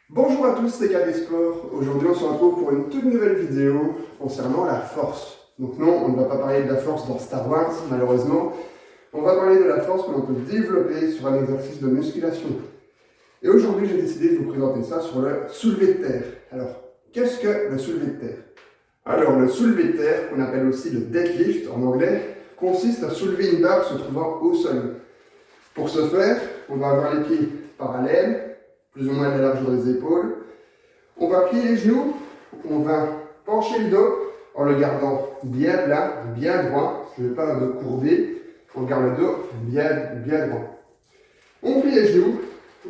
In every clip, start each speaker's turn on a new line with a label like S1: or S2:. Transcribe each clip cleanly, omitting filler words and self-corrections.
S1: Bonjour à tous, c'est KB Sport. Aujourd'hui, on se retrouve pour une toute nouvelle vidéo concernant la force. Donc non, on ne va pas parler de la force dans Star Wars, malheureusement. On va parler de la force que l'on peut développer sur un exercice de musculation. Et aujourd'hui, j'ai décidé de vous présenter ça sur le soulevé de terre. Alors, qu'est-ce que le soulevé de terre? Alors, le soulevé de terre, qu'on appelle aussi le deadlift en anglais, consiste à soulever une barre se trouvant au sol. Pour ce faire, on va avoir les pieds parallèles, plus ou moins à la largeur des épaules. On va plier les genoux, on va pencher le dos en le gardant bien plat, bien droit. Je ne vais pas me courber, on garde le dos bien droit. On plie les genoux,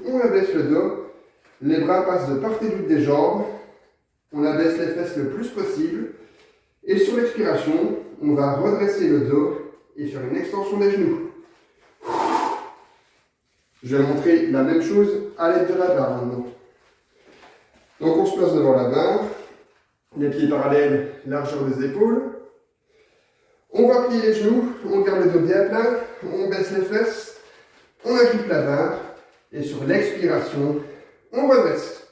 S1: on abaisse le dos, les bras passent de part et d'autre des jambes, on abaisse les fesses le plus possible. Et sur l'expiration, on va redresser le dos et faire une extension des genoux. Je vais montrer la même chose à l'aide de la barre maintenant. Donc on se place devant la barre, les pieds parallèles, largeur des épaules. On va plier les genoux, on garde le dos bien plat, on baisse les fesses, on agrippe la barre et sur l'expiration, on redresse.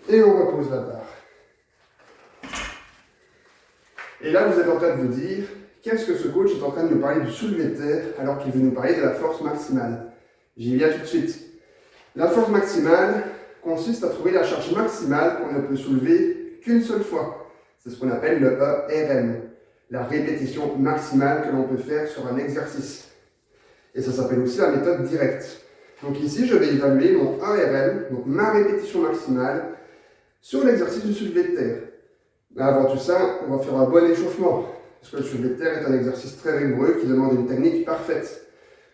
S1: Et on repose la barre. Et là vous êtes en train de vous dire, qu'est-ce que ce coach est en train de nous parler du soulevé de terre alors qu'il veut nous parler de la force maximale? J'y viens tout de suite. La force maximale consiste à trouver la charge maximale qu'on ne peut soulever qu'une seule fois. C'est ce qu'on appelle le ERM, la répétition maximale que l'on peut faire sur un exercice. Et ça s'appelle aussi la méthode directe. Donc ici, je vais évaluer mon ERM, donc ma répétition maximale, sur l'exercice du soulevé de terre. Mais avant tout ça, on va faire un bon échauffement. Parce que le soulevé de terre est un exercice très rigoureux qui demande une technique parfaite.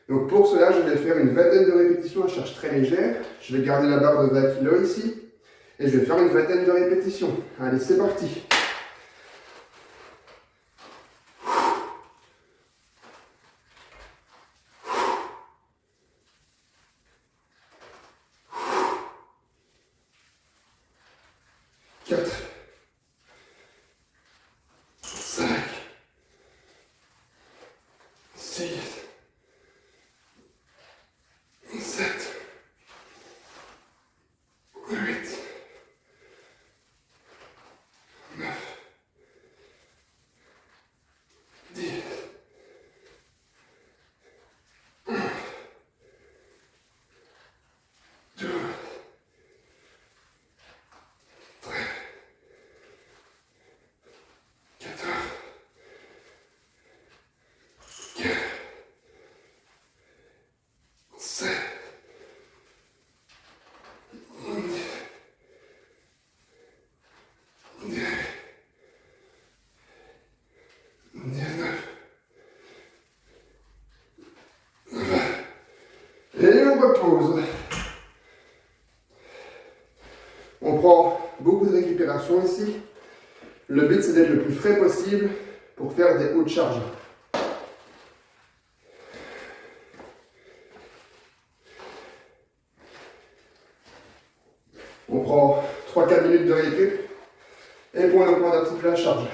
S1: Donc pour cela, je vais faire une vingtaine de répétitions à charge très légère. Je vais garder la barre de 20 kg ici. Et je vais faire une vingtaine de répétitions. Allez, c'est parti. Et on repose. On prend beaucoup de récupération ici. Le but c'est d'être le plus frais possible pour faire des hautes charges. On prend 3-4 minutes de récup et pour on augmente un petit peu la charge.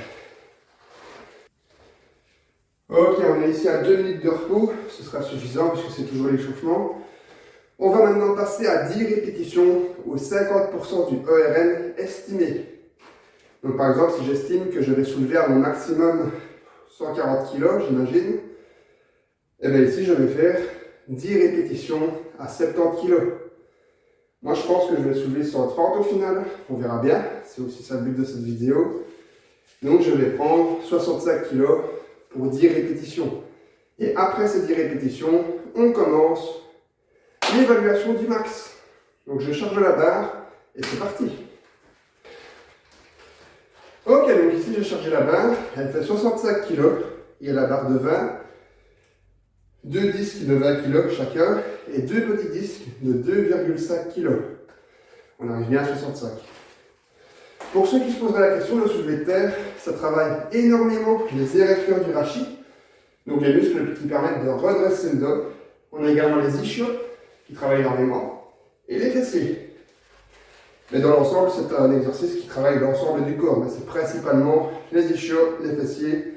S1: Ok, on est ici à 2 minutes de repos, ce sera suffisant puisque c'est toujours l'échauffement. On va maintenant passer à 10 répétitions aux 50% du ERM estimé. Donc par exemple, si j'estime que je vais soulever à mon maximum 140 kg, j'imagine, et bien ici je vais faire 10 répétitions à 70 kg. Moi je pense que je vais soulever 130 au final, on verra bien, c'est aussi ça le but de cette vidéo. Donc je vais prendre 65 kg pour 10 répétitions. Et après ces 10 répétitions, on commence l'évaluation du max. Donc je charge la barre et c'est parti. Ok, donc ici j'ai chargé la barre, elle fait 65 kg, il y a la barre de 20, deux disques de 20 kg chacun et deux petits disques de 2,5 kg. On arrive bien à 65. Pour ceux qui se poseraient la question, le soulevé de terre, ça travaille énormément les érecteurs du rachis, donc les muscles qui permettent de redresser le dos. On a également les ischios qui travaillent énormément et les fessiers. Mais dans l'ensemble, c'est un exercice qui travaille l'ensemble du corps, mais c'est principalement les ischios, les fessiers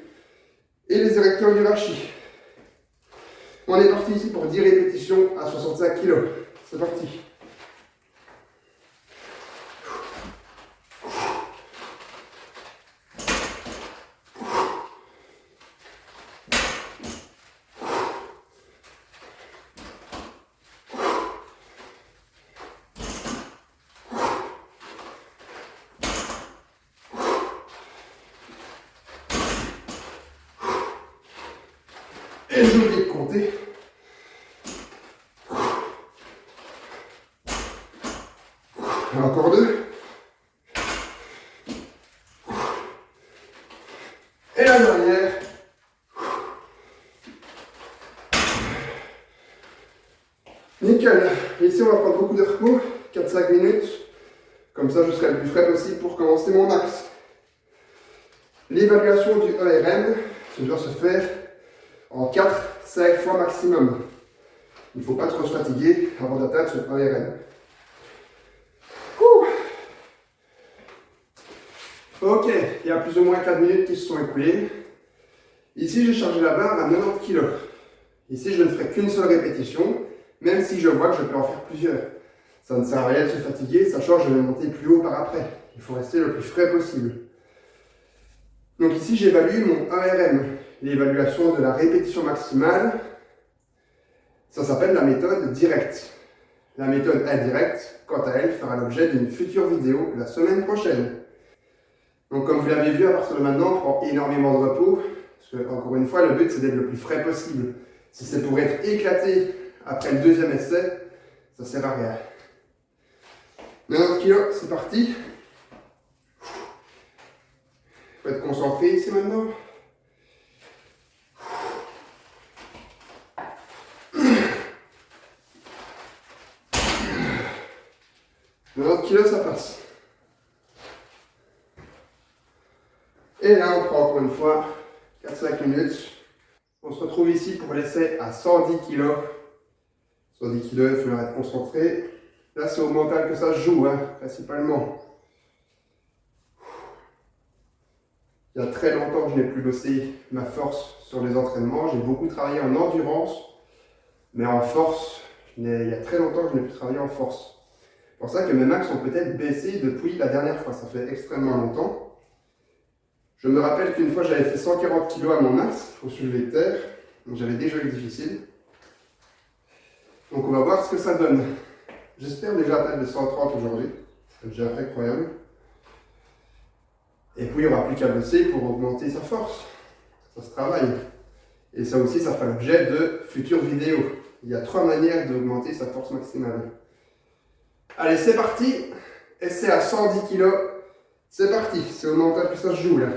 S1: et les érecteurs du rachis. On est parti ici pour 10 répétitions à 65 kg. C'est parti. Et je vais compter. Encore 2. Et la dernière. Nickel. Ici, on va prendre beaucoup de repos, 4-5 minutes. Comme ça, je serai le plus frais possible pour commencer mon max. L'évaluation du ERM, ça doit se faire en 4-5 fois maximum. Il ne faut pas trop se fatiguer avant d'atteindre ce ERM. Ok, il y a plus ou moins 4 minutes qui se sont écoulées. Ici, j'ai chargé la barre à 90 kg. Ici, je ne ferai qu'une seule répétition, même si je vois que je peux en faire plusieurs. Ça ne sert à rien de se fatiguer, sachant que je vais monter plus haut par après. Il faut rester le plus frais possible. Donc ici, j'évalue mon ERM, l'évaluation de la répétition maximale. Ça s'appelle la méthode directe. La méthode indirecte, quant à elle, fera l'objet d'une future vidéo la semaine prochaine. Donc comme vous l'avez vu, à partir de maintenant, on prend énormément de repos. Parce que, encore une fois, le but c'est d'être le plus frais possible. Si c'est pour être éclaté après le deuxième essai, ça ne sert à rien. 90 kg, c'est parti. Il faut être concentré ici maintenant. Kg, ça passe. Et là, on prend encore une fois 4-5 minutes. On se retrouve ici pour l'essai à 110 kg. 110 kg, il faut être concentré. Là, c'est au mental que ça se joue, principalement. Il y a très longtemps que je n'ai plus bossé ma force sur les entraînements. J'ai beaucoup travaillé en endurance, mais en force, il y a très longtemps que je n'ai plus travaillé en force. C'est pour ça que mes max ont peut-être baissé depuis la dernière fois. Ça fait extrêmement longtemps. Je me rappelle qu'une fois, j'avais fait 140 kg à mon max au soulevé de terre. Donc j'avais des jolis difficiles. Donc on va voir ce que ça donne. J'espère déjà atteindre les 130 aujourd'hui. C'est déjà incroyable. Et puis il n'y aura plus qu'à bosser pour augmenter sa force. Ça se travaille. Et ça aussi, ça fera l'objet de futures vidéos. Il y a 3 manières d'augmenter sa force maximale. Allez, c'est parti. Essai à 110 kg. C'est parti. C'est au mental que ça se joue là. «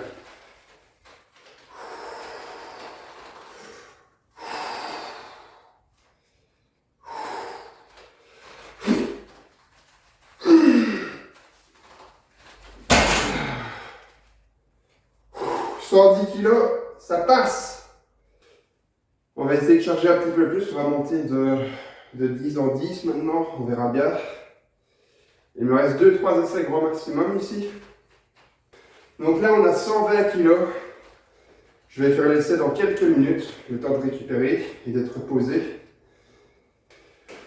S1: 110 kg, ça passe. On va essayer de charger un petit peu plus. On va monter de 10 en 10 maintenant. On verra bien. Il me reste 2-3 essais grand maximum ici. Donc là, on a 120 kg. Je vais faire l'essai dans quelques minutes, le temps de récupérer et d'être reposé.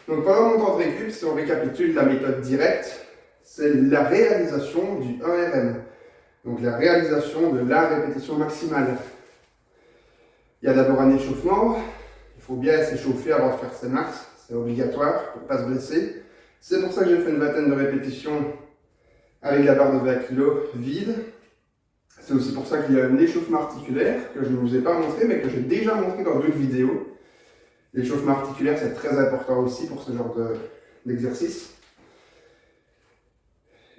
S1: Donc pendant mon temps de récup, si on récapitule la méthode directe, c'est la réalisation du 1RM. Donc la réalisation de la répétition maximale. Il y a d'abord un échauffement. Il faut bien s'échauffer avant de faire ses max. C'est obligatoire pour ne pas se blesser. C'est pour ça que j'ai fait une vingtaine de répétitions avec la barre de 20 kg vide. C'est aussi pour ça qu'il y a un échauffement articulaire que je ne vous ai pas montré, mais que j'ai déjà montré dans d'autres vidéos. L'échauffement articulaire, c'est très important aussi pour ce genre d'exercice.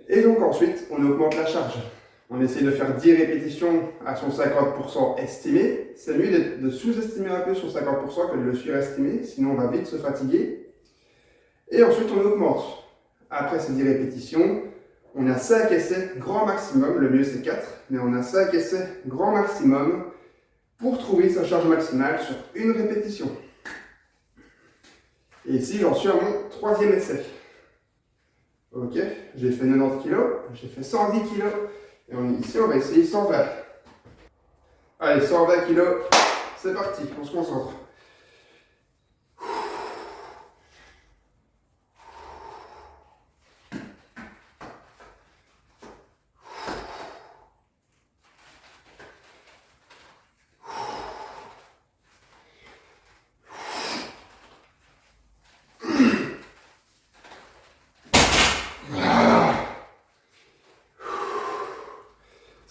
S1: Et donc ensuite, on augmente la charge. On essaie de faire 10 répétitions à son 50% estimé. C'est mieux de sous-estimer un peu son 50% que de le surestimer, sinon on va vite se fatiguer. Et ensuite, on augmente. Après ces 10 répétitions, on a 5 essais grand maximum, le mieux c'est 4, mais on a 5 essais grand maximum pour trouver sa charge maximale sur une répétition. Et ici, j'en suis à mon 3e essai. Ok, j'ai fait 90 kg, j'ai fait 110 kg, et ici on va essayer 120. Allez, 120 kg, c'est parti, on se concentre.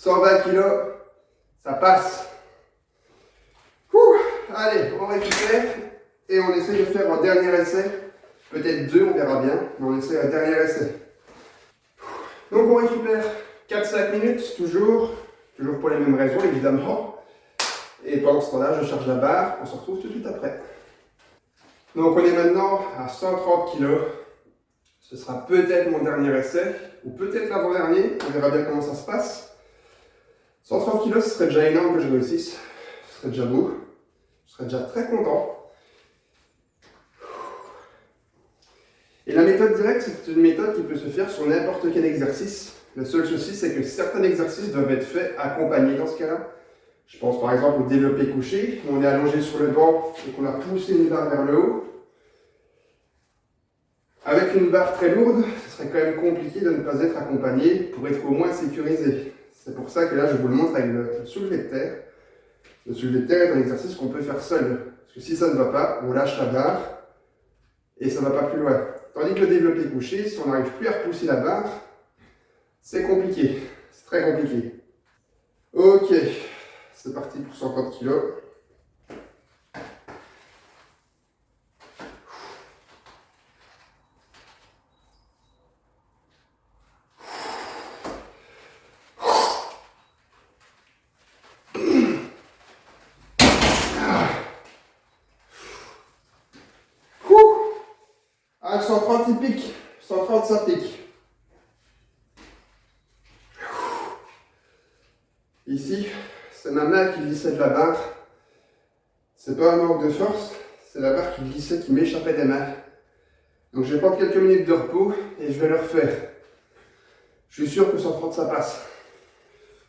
S1: 120 kg, ça passe. Allez, on récupère et on essaie de faire un dernier essai. Peut-être 2, on verra bien, mais on essaie un dernier essai. Donc on récupère 4-5 minutes, toujours pour les mêmes raisons évidemment. Et pendant ce temps-là, je charge la barre, on se retrouve tout de suite après. Donc on est maintenant à 130 kg. Ce sera peut-être mon dernier essai, ou peut-être l'avant-dernier, on verra bien comment ça se passe. 130 kg, ce serait déjà énorme que je réussisse, ce serait déjà beau, je serais déjà très content. Et la méthode directe, c'est une méthode qui peut se faire sur n'importe quel exercice. Le seul souci, c'est que certains exercices doivent être faits accompagnés dans ce cas-là. Je pense par exemple au développé couché, où on est allongé sur le banc et qu'on a poussé une barre vers le haut. Avec une barre très lourde, ce serait quand même compliqué de ne pas être accompagné pour être au moins sécurisé. C'est pour ça que là, je vous le montre avec le soulevé de terre. Le soulevé de terre est un exercice qu'on peut faire seul. Parce que si ça ne va pas, on lâche la barre et ça ne va pas plus loin. Tandis que le développé couché, si on n'arrive plus à repousser la barre, c'est compliqué. C'est très compliqué. Ok, c'est parti pour 130 kg. Ah, 130 il pique, 130 ça pique. Ici, c'est ma main qui glissait de la barre. C'est pas un manque de force, c'est la barre qui glissait, qui m'échappait des mains. Donc je vais prendre quelques minutes de repos et je vais le refaire. Je suis sûr que 130 ça passe.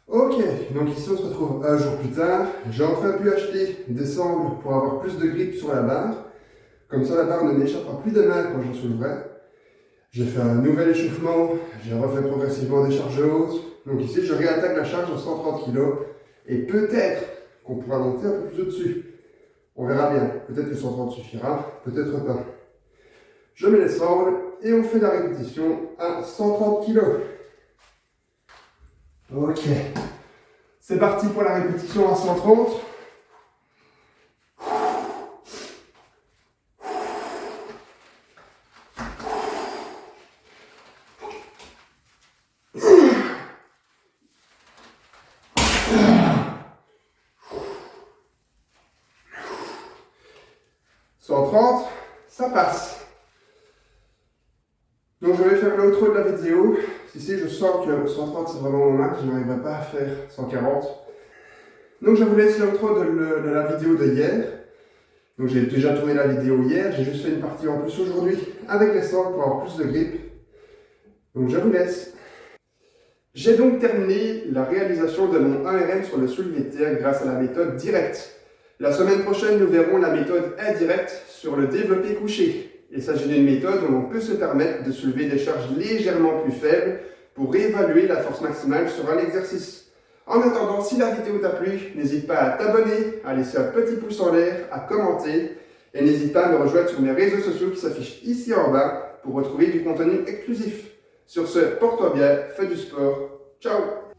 S1: Ok, donc ici on se retrouve un jour plus tard. J'ai enfin pu acheter des sangles pour avoir plus de grip sur la barre. Comme ça la barre ne m'échappera plus des mains quand je soulèverai. J'ai fait un nouvel échauffement, j'ai refait progressivement des charges hautes. Donc ici je réattaque la charge à 130 kg et peut-être qu'on pourra monter un peu plus au-dessus. On verra bien, peut-être que 130 suffira, peut-être pas. Je mets les sangles et on fait la répétition à 130 kg. Ok, c'est parti pour la répétition à 130. Ça passe. Donc je vais faire l'outro de la vidéo. Ici je sens que 130 c'est vraiment mon max, je n'arriverai pas à faire 140. Donc je vous laisse l'outro de la vidéo de hier. Donc j'ai déjà tourné la vidéo hier, j'ai juste fait une partie en plus aujourd'hui avec les sangles pour avoir plus de grip. Donc je vous laisse. J'ai donc terminé la réalisation de mon 1RM sur le soulevé de terre grâce à la méthode directe. La semaine prochaine, nous verrons la méthode indirecte sur le développé couché. Il s'agit d'une méthode où l'on peut se permettre de soulever des charges légèrement plus faibles pour évaluer la force maximale sur un exercice. En attendant, si la vidéo t'a plu, n'hésite pas à t'abonner, à laisser un petit pouce en l'air, à commenter et n'hésite pas à me rejoindre sur mes réseaux sociaux qui s'affichent ici en bas pour retrouver du contenu exclusif. Sur ce, porte-toi bien, fais du sport. Ciao!